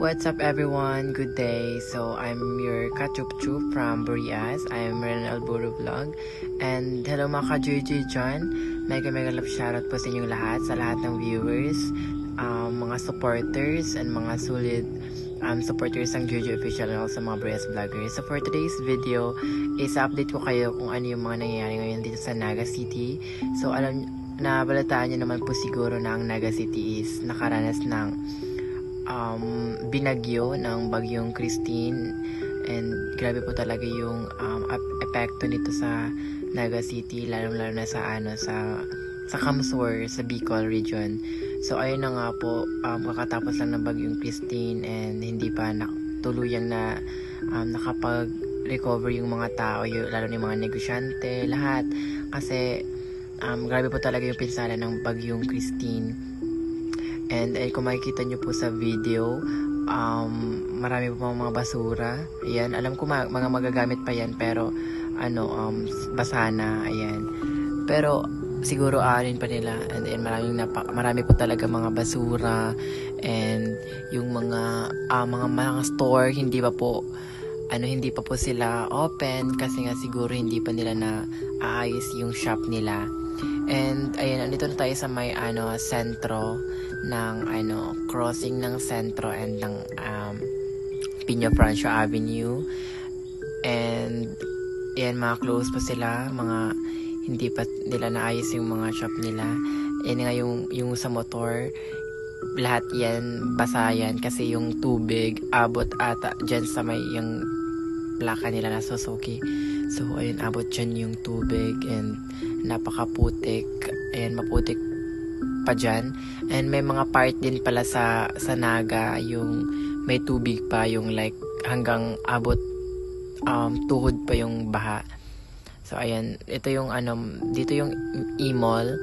what's up everyone? Good day. So I'm your Kachupchup from Burias. I am Renan Alburo Vlog. And hello mga ka-Juju dyan. Mega love shoutout po sa inyong lahat, sa lahat ng viewers, mga supporters, and mga solid supporters ng Juju Official and also mga Burias Vloggers. So for today's video is update ko kayo kung ano yung mga nangyayari ngayon dito sa Naga City. So nabalataan nyo naman po siguro na ang Naga City is nakaranas ng binagyo ng bagyong Christine, and grabe po talaga yung epekto nito sa Naga City, lalo na sa Kamsur, sa Bicol region. So ayun na nga po, kakatapos lang ng bagyong Christine and hindi pa tuluyang na nakapag-recover yung mga tao, lalo na yung mga negosyante, lahat, kasi grabe po talaga yung pinsala ng bagyong Christine. And kung makikita nyo po sa video, marami po mga basura. Ayan, alam ko mga magagamit pa yan, pero basa na, ayan. Pero siguro aanin pa nila, and then marami po talaga mga basura, and yung mga store hindi pa po sila open kasi nga siguro hindi pa nila na aayos yung shop nila. And ayan, andito na tayo sa may sentro ng crossing ng sentro and ng Pino Francio Avenue. And ayan, mga close pa sila, mga hindi pa nila naayos yung mga shop nila. Ayan nga yung sa motor, lahat yan basa yan kasi yung tubig abot ata dyan sa may yung plaka nila na Suzuki. So ayun, abot dyan yung tubig and napakaputik. Ayan, maputik pa dyan. And may mga part din pala sa Naga yung may tubig pa, yung like hanggang abot tuhod pa yung baha. So ayan, ito yung dito yung E-Mall.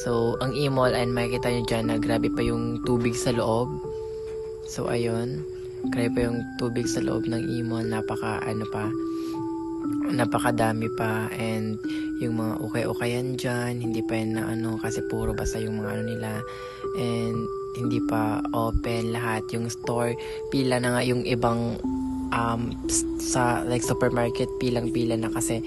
So ang E-Mall, and makikita nyo dyan na grabe pa yung tubig sa loob. So ayun, grabe pa yung tubig sa loob ng E-Mall, napakadami pa. And yung mga ukay-ukayan dyan, hindi pa yan na kasi puro basta yung mga nila, and hindi pa open lahat. Yung store, pila na nga yung ibang sa like supermarket, pilang-pila na kasi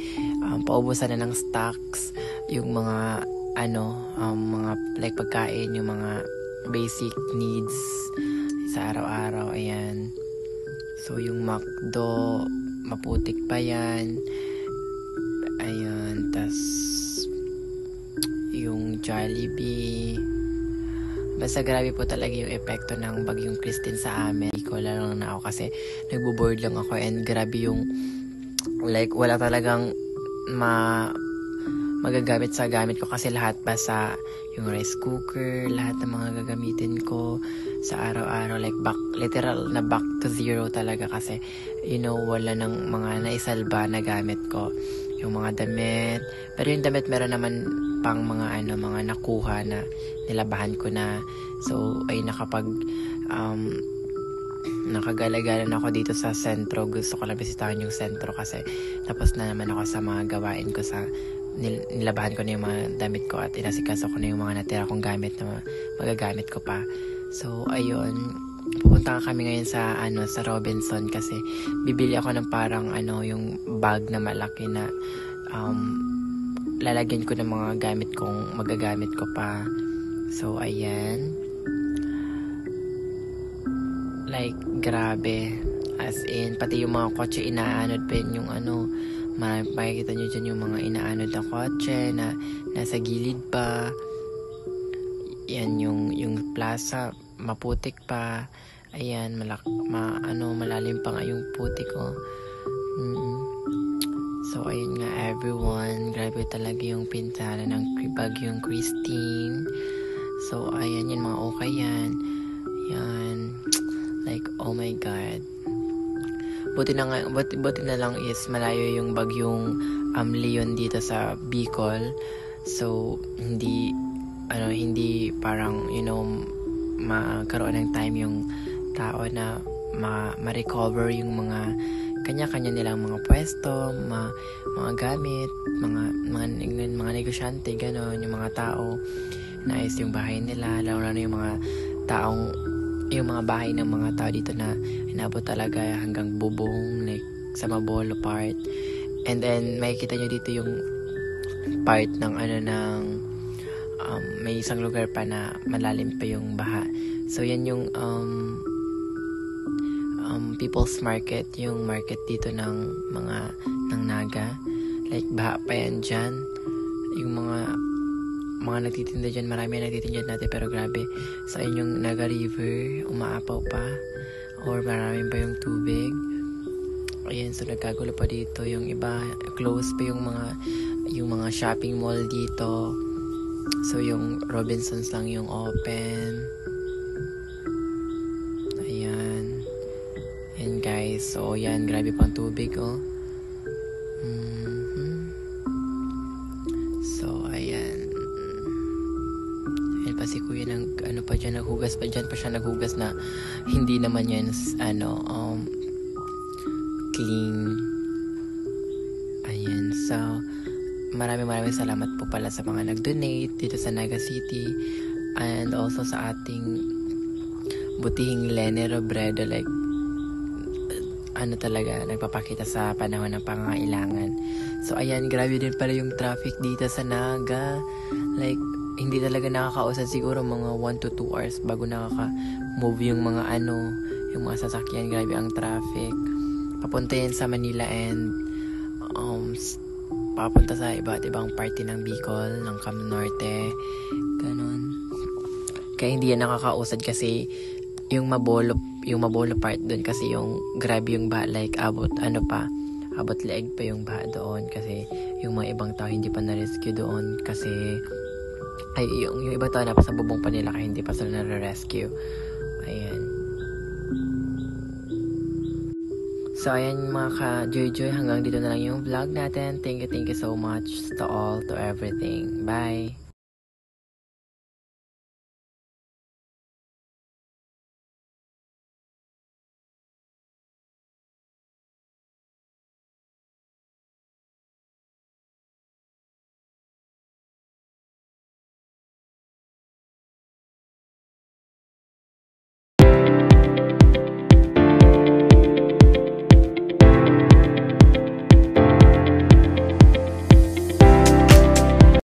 paubusan na ng stocks yung mga mga like pagkain, yung mga basic needs sa araw-araw. Ayan, so yung McDo maputik pa yan. Ayan, tas yung Jollibee, basta grabe po talaga yung epekto ng bagyong Christine sa amin. Lalo na ako kasi nagbo-board lang ako, and grabe yung like wala talagang magagamit sa gamit ko kasi lahat basa. Yung rice cooker, lahat ng mga gagamitin ko sa araw-araw, like literal na back to zero talaga kasi wala ng mga naisalba na gamit ko. Yung mga damit, pero yung damit meron naman pang mga mga nakuha na nilabahan ko na. So ay nakagala-gala na ako dito sa sentro. Gusto ko lang bisitahin yung sentro kasi tapos na naman ako sa mga gawain ko, sa nilabahan ko na yung mga damit ko at inasikaso ko na yung mga natira kong gamit na magagamit ko pa. So ayun, pupunta kami ngayon sa sa Robinson kasi bibili ako ng parang yung bag na malaki na lalagyan ko ng mga gamit kong magagamit ko pa. So ayan, like grabe, as in pati yung mga kotse inaanod pa yung makikita nyo dyan yung mga inaanod na kotse na nasa gilid pa. Yan yung plaza maputik pa. Ayan, malalim pa nga yung putik ko. So ayun nga everyone, grabe talaga yung pinsala ng bagyong Christine. So ayan, yung mga okay yan. Yan, like oh my god. Buti na lang is malayo yung bagyong Leon dito sa Bicol. So hindi parang magkaroon ng time yung tao na ma-recover yung mga kanya-kanya nilang mga pwesto, mga gamit, mga negosyante, gano'n, yung mga tao naayos yung bahay nila, lalo na yung mga taong yung mga bahay ng mga tao dito na inabot talaga hanggang bubong, like sa Mabolo part. And then makikita nyo dito yung part ng may isang lugar pa na malalim pa yung baha. So yan yung People's Market, yung market dito ng Naga. Like baha pa yan dyan. Yung mga nagtitinda dyan, marami na nagtitinda natin, pero grabe. So ayun yung Naga River, umaapaw pa, or maraming pa yung tubig. Ayan, so nagkagulo pa dito. Yung iba, close pa yung mga shopping mall dito. So yung Robinsons lang yung open. Ayan. Ayan guys, so yan, grabe pang tubig, oh. So ayan. Ayan pa si kuya naghugas pa siya naghugas na hindi naman yan clean. Ayan, so maraming salamat po pala sa mga nag-donate dito sa Naga City, and also sa ating butihing Lene Robredo, like talaga nagpapakita sa panahon ng pangangailangan. So ayan, grabe din pala yung traffic dito sa Naga, like hindi talaga nakakausad, siguro mga 1 to 2 hours bago nakaka-move yung mga sasakyan. Grabe ang traffic. Papunta yan sa Manila and papunta sa iba't ibang party ng Bicol, ng Cam Norte, ganun. Kaya hindi yan nakakausad kasi yung Mabolo part doon, kasi yung grabe yung baha, like abot leeg pa yung baha doon, kasi yung mga ibang tao hindi pa na-rescue doon, kasi yung ibang tao na pa sa bubong pa nila, kaya hindi pa sila na-rescue. Ayan. So, ayan mga ka-joy-joy, hanggang dito na lang yung vlog natin. Thank you so much to all, to everything. Bye!